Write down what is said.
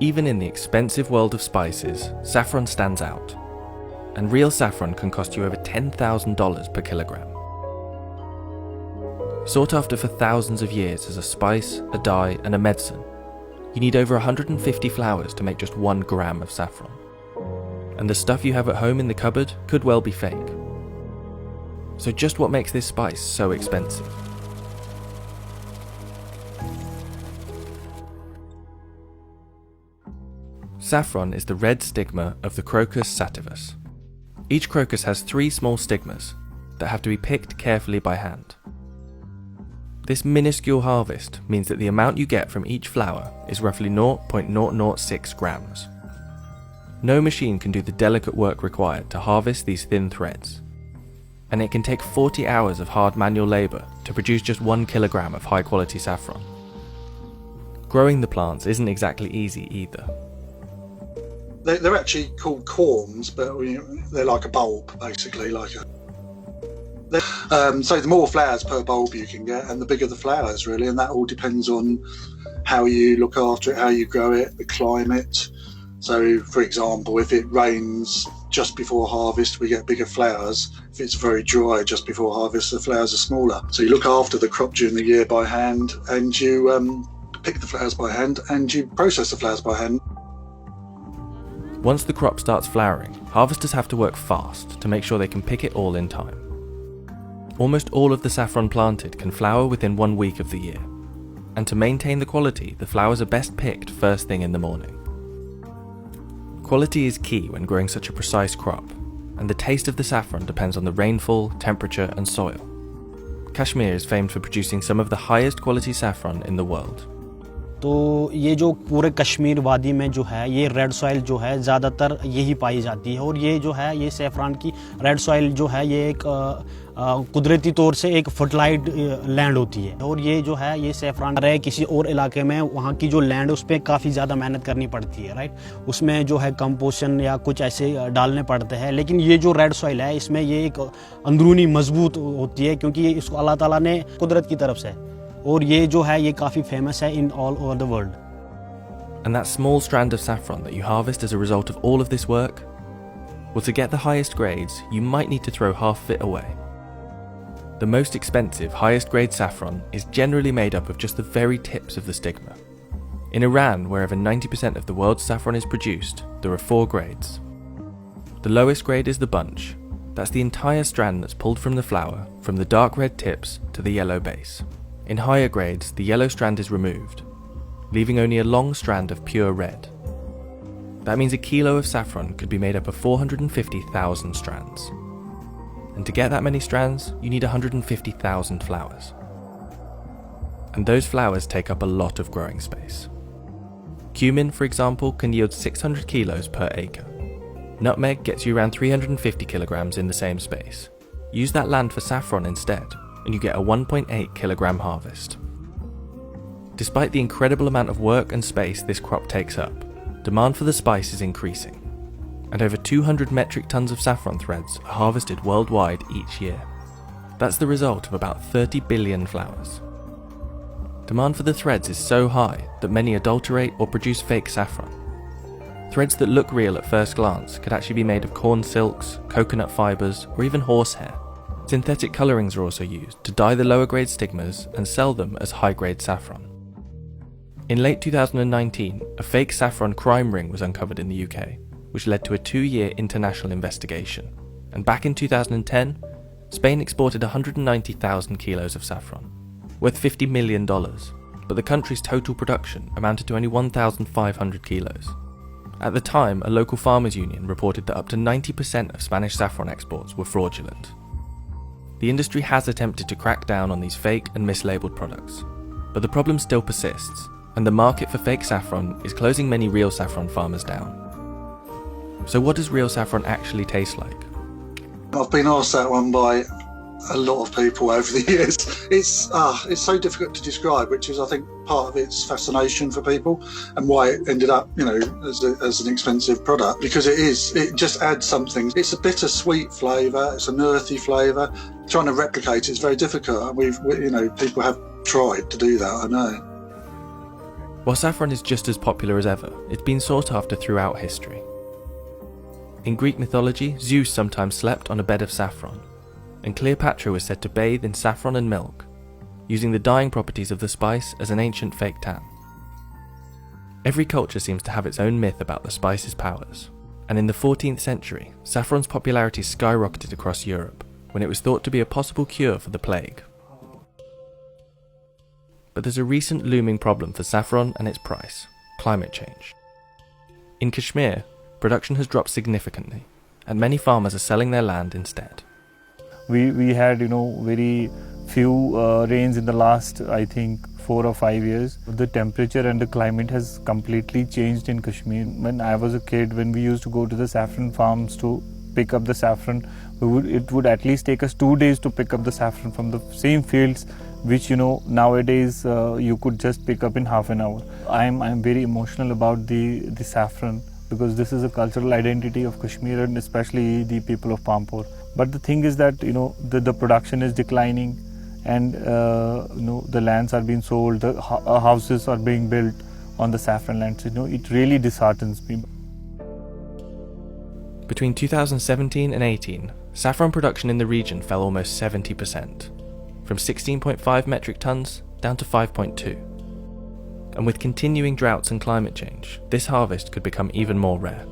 Even in the expensive world of spices, saffron stands out. And real saffron can cost you over $10,000 per kilogram. Sought after for thousands of years as a spice, a dye, and a medicine, you need over 150 flowers to make just 1 gram of saffron. And the stuff you have at home in the cupboard could well be fake. So just what makes this spice so expensive? Saffron is the red stigma of the Crocus sativus. Each crocus has 3 small stigmas that have to be picked carefully by hand. This minuscule harvest means that the amount you get from each flower is roughly 0.006 grams. No machine can do the delicate work required to harvest these thin threads, and it can take 40 hours of hard manual labour to produce just 1 kilogram of high quality saffron. Growing the plants isn't exactly easy either. They're actually called corms, but they're like a bulb, basically. So the more flowers per bulb you can get, and the bigger the flowers, really, and that all depends on how you look after it, how you grow it, the climate. So, for example, if it rains just before harvest, we get bigger flowers. If it's very dry just before harvest, the flowers are smaller. So you look after the crop during the year by hand, and you pick the flowers by hand, and you process the flowers by hand. Once the crop starts flowering, harvesters have to work fast to make sure they can pick it all in time. Almost all of the saffron planted can flower within 1 week of the year, and to maintain the quality, the flowers are best picked first thing in the morning. Quality is key when growing such a precise crop, and the taste of the saffron depends on the rainfall, temperature, and soil. Kashmir is famed for producing some of the highest quality saffron in the world. तो ये जो पूरे कश्मीर वादी में जो है ये red soil जो है ज़्यादातर यही पाई जाती है, और ये जो है ये सैफरान की रेड सॉइल जो है ये एक कुदरती तौर से एक फर्टिलाइज्ड लैंड होती है, और ये जो है ये सैफरान रहे किसी और इलाके में, वहाँ की जो लैंड उस पर काफ़ी ज़्यादा मेहनत करनी पड़ती है, राइट। उसमें जो है कंपोजिशन या कुछ ऐसे डालने पड़ते हैं, लेकिन ये जो रेड सॉइल है इसमें ये एक अंदरूनी मजबूत होती है, क्योंकि इसको अल्लाह ताला ने कुदरत की तरफ से, और ये जो है ये काफ़ी फेमस है in all over the world. And that small strand of saffron that you harvest as a result of all of this work? Well, to get the highest grades, you might need to throw half of it away. The most expensive, highest grade saffron is generally made up of just the very tips of the stigma. In Iran, where over 90% of the world's saffron is produced, there are 4 grades. The lowest grade is the bunch. That's the entire strand that's pulled from the flower, from the dark red tips to the yellow base. In higher grades, the yellow strand is removed, leaving only a long strand of pure red. That means a kilo of saffron could be made up of 450,000 strands. And to get that many strands, you need 150,000 flowers. And those flowers take up a lot of growing space. Cumin, for example, can yield 600 kilos per acre. Nutmeg gets you around 350 kilograms in the same space. Use that land for saffron instead, and you get a 1.8 kilogram harvest. Despite the incredible amount of work and space this crop takes up, demand for the spice is increasing, and over 200 metric tons of saffron threads are harvested worldwide each year. That's the result of about 30 billion flowers. Demand for the threads is so high that many adulterate or produce fake saffron. Threads that look real at first glance could actually be made of corn silks, coconut fibres, or even horsehair. Synthetic colourings are also used to dye the lower grade stigmas and sell them as high grade saffron. In late 2019, a fake saffron crime ring was uncovered in the UK, which led to a 2-year international investigation. And back in 2010, Spain exported 190,000 kilos of saffron, worth $50 million, but the country's total production amounted to only 1,500 kilos. At the time, a local farmers' union reported that up to 90% of Spanish saffron exports were fraudulent. The industry has attempted to crack down on these fake and mislabeled products, but the problem still persists, and the market for fake saffron is closing many real saffron farmers down. So what does real saffron actually taste like? I've been asked that one by a lot of people over the years. It's so difficult to describe, which is, I think, part of its fascination for people and why it ended up, as an expensive product, because it just adds something. It's a bittersweet flavour, it's an earthy flavour. Trying to replicate it's very difficult. People have tried to do that, I know. While saffron is just as popular as ever, it's been sought after throughout history. In Greek mythology, Zeus sometimes slept on a bed of saffron, and Cleopatra was said to bathe in saffron and milk, using the dyeing properties of the spice as an ancient fake tan. Every culture seems to have its own myth about the spice's powers, and in the 14th century, saffron's popularity skyrocketed across Europe when it was thought to be a possible cure for the plague. But there's a recent looming problem for saffron and its price: climate change. In Kashmir, production has dropped significantly, and many farmers are selling their land instead. We had very few rains in the last, I think, 4 or 5 years. The temperature and the climate has completely changed in Kashmir. When I was a kid, when we used to go to the saffron farms to pick up the saffron, it would at least take us 2 days to pick up the saffron from the same fields, which nowadays you could just pick up in half an hour. I'm very emotional about the saffron, because this is a cultural identity of Kashmir and especially the people of Pampur. But the thing is that the production is declining, and the lands are being sold, the houses are being built on the saffron lands. It really disheartens me. Between 2017 and 18, saffron production in the region fell almost 70%, from 16.5 metric tons down to 5.2. And with continuing droughts and climate change, this harvest could become even more rare.